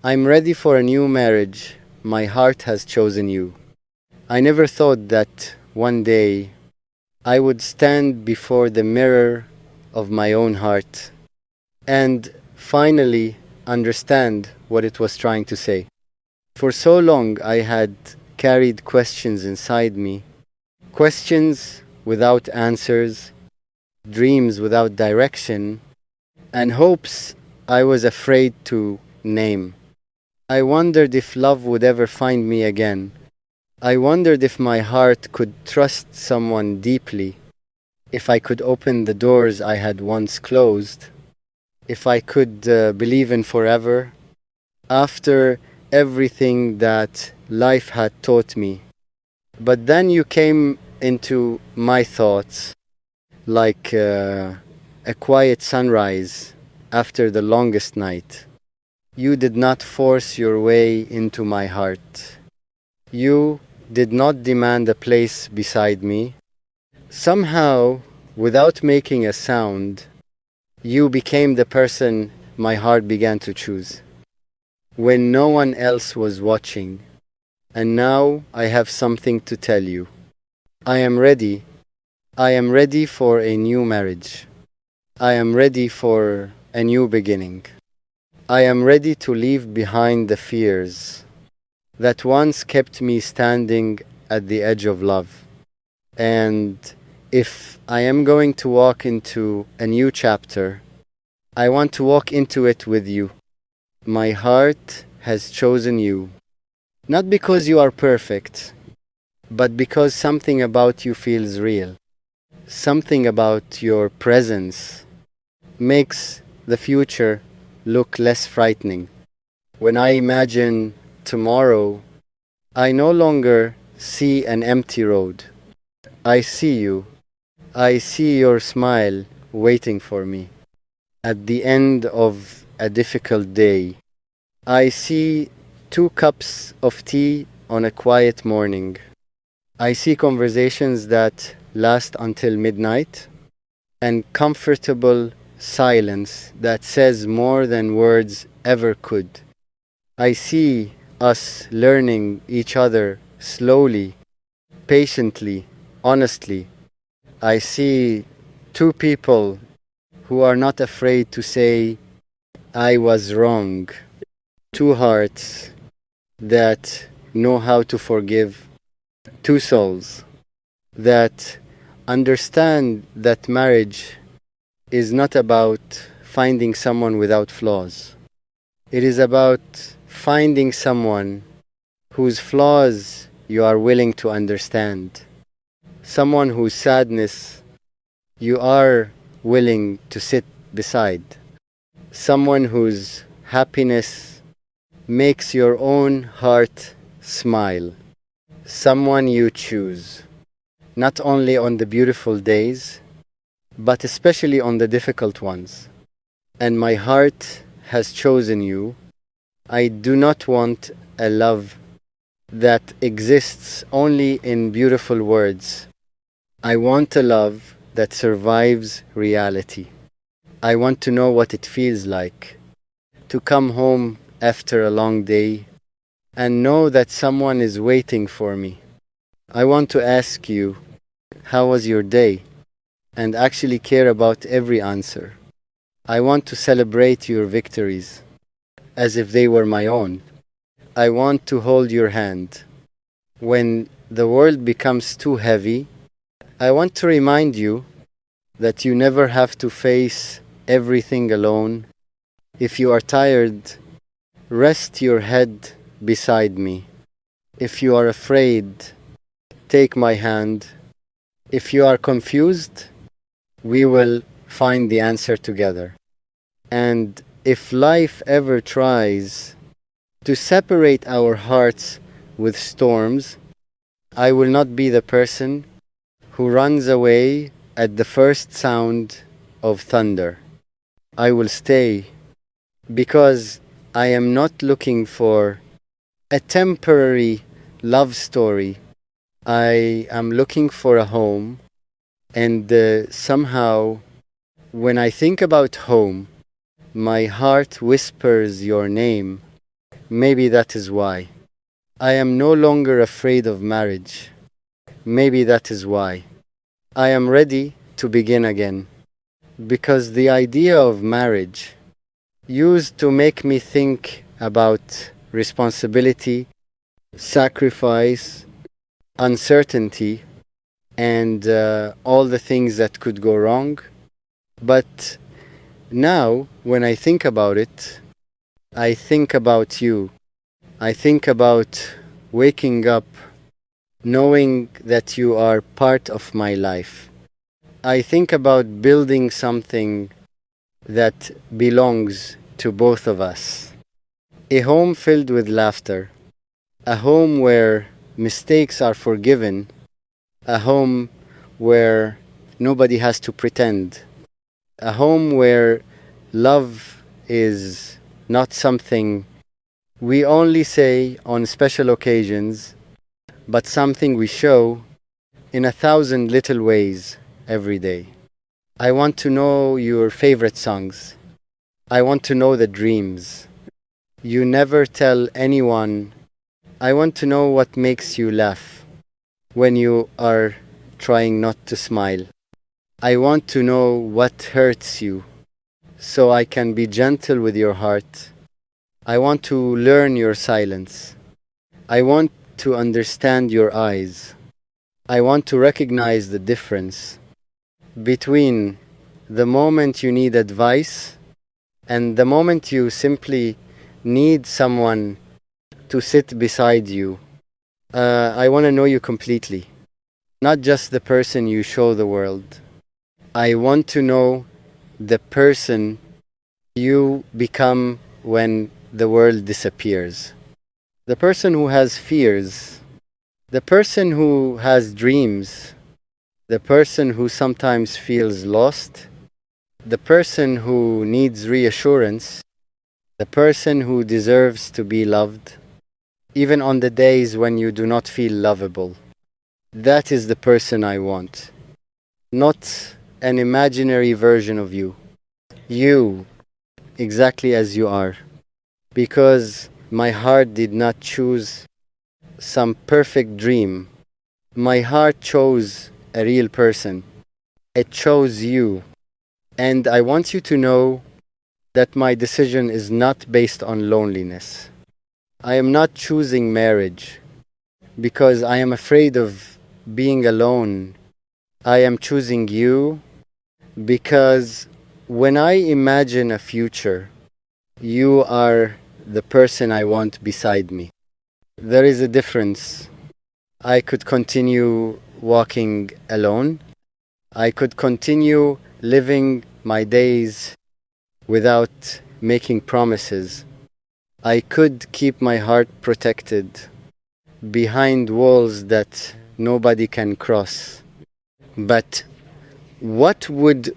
I'm ready for a new marriage. My heart has chosen you. I never thought that one day I would stand before the mirror of my own heart and finally understand what it was trying to say. For so long, I had carried questions inside me, questions without answers, dreams without direction, and hopes I was afraid to name. I wondered if love would ever find me again. I wondered if my heart could trust someone deeply, if I could open the doors I had once closed, if I could believe in forever after everything that life had taught me. But then you came into my thoughts like a quiet sunrise after the longest night. You did not force your way into my heart. You did not demand a place beside me. Somehow, without making a sound, you became the person my heart began to choose when no one else was watching. And now I have something to tell you. I am ready. I am ready for a new marriage. I am ready for a new beginning. I am ready to leave behind the fears that once kept me standing at the edge of love. And if I am going to walk into a new chapter, I want to walk into it with you. My heart has chosen you, not because you are perfect, but because something about you feels real. Something about your presence makes the future look less frightening. When I imagine tomorrow, I no longer see an empty road. I see you. I see your smile waiting for me. At the end of a difficult day, I see 2 cups of tea on a quiet morning. I see conversations that last until midnight and comfortable silence that says more than words ever could. I see us learning each other slowly, patiently, honestly. I see 2 people who are not afraid to say, I was wrong. 2 hearts that know how to forgive. 2 souls that understand that marriage is not about finding someone without flaws. It is about finding someone whose flaws you are willing to understand. Someone whose sadness you are willing to sit beside. Someone whose happiness makes your own heart smile. Someone you choose, not only on the beautiful days, but especially on the difficult ones. And my heart has chosen you. I do not want a love that exists only in beautiful words. I want a love that survives reality. I want to know what it feels like to come home after a long day and know that someone is waiting for me. I want to ask you, how was your day? And actually care about every answer. I want to celebrate your victories as if they were my own. I want to hold your hand. When the world becomes too heavy, I want to remind you that you never have to face everything alone. If you are tired, rest your head beside me. If you are afraid, take my hand. If you are confused, we will find the answer together. And if life ever tries to separate our hearts with storms, I will not be the person who runs away at the first sound of thunder. I will stay because I am not looking for a temporary love story. I am looking for a home, and somehow, when I think about home, my heart whispers your name. Maybe that is why. I am no longer afraid of marriage. Maybe that is why. I am ready to begin again. Because the idea of marriage used to make me think about responsibility, sacrifice, uncertainty, and all the things that could go wrong. But now, when I think about it, I think about you. I think about waking up knowing that you are part of my life. I think about building something that belongs to both of us. A home filled with laughter. A home where mistakes are forgiven. A home where nobody has to pretend. A home where love is not something we only say on special occasions, but something we show in 1,000 little ways every day. I want to know your favorite songs. I want to know the dreams you never tell anyone. I want to know what makes you laugh when you are trying not to smile. I want to know what hurts you so I can be gentle with your heart. I want to learn your silence. I want to understand your eyes. I want to recognize the difference between the moment you need advice and the moment you simply need someone to sit beside you. I want to know you completely, not just the person you show the world. I want to know the person you become when the world disappears. The person who has fears, the person who has dreams, the person who sometimes feels lost, the person who needs reassurance, the person who deserves to be loved, even on the days when you do not feel lovable. That is the person I want, not an imaginary version of you. You, exactly as you are. Because my heart did not choose some perfect dream. My heart chose a real person. It chose you. And I want you to know that my decision is not based on loneliness. I am not choosing marriage because I am afraid of being alone. I am choosing you because when I imagine a future, you are the person I want beside me. There is a difference. I could continue walking alone. I could continue living my days without making promises. I could keep my heart protected behind walls that nobody can cross. But what would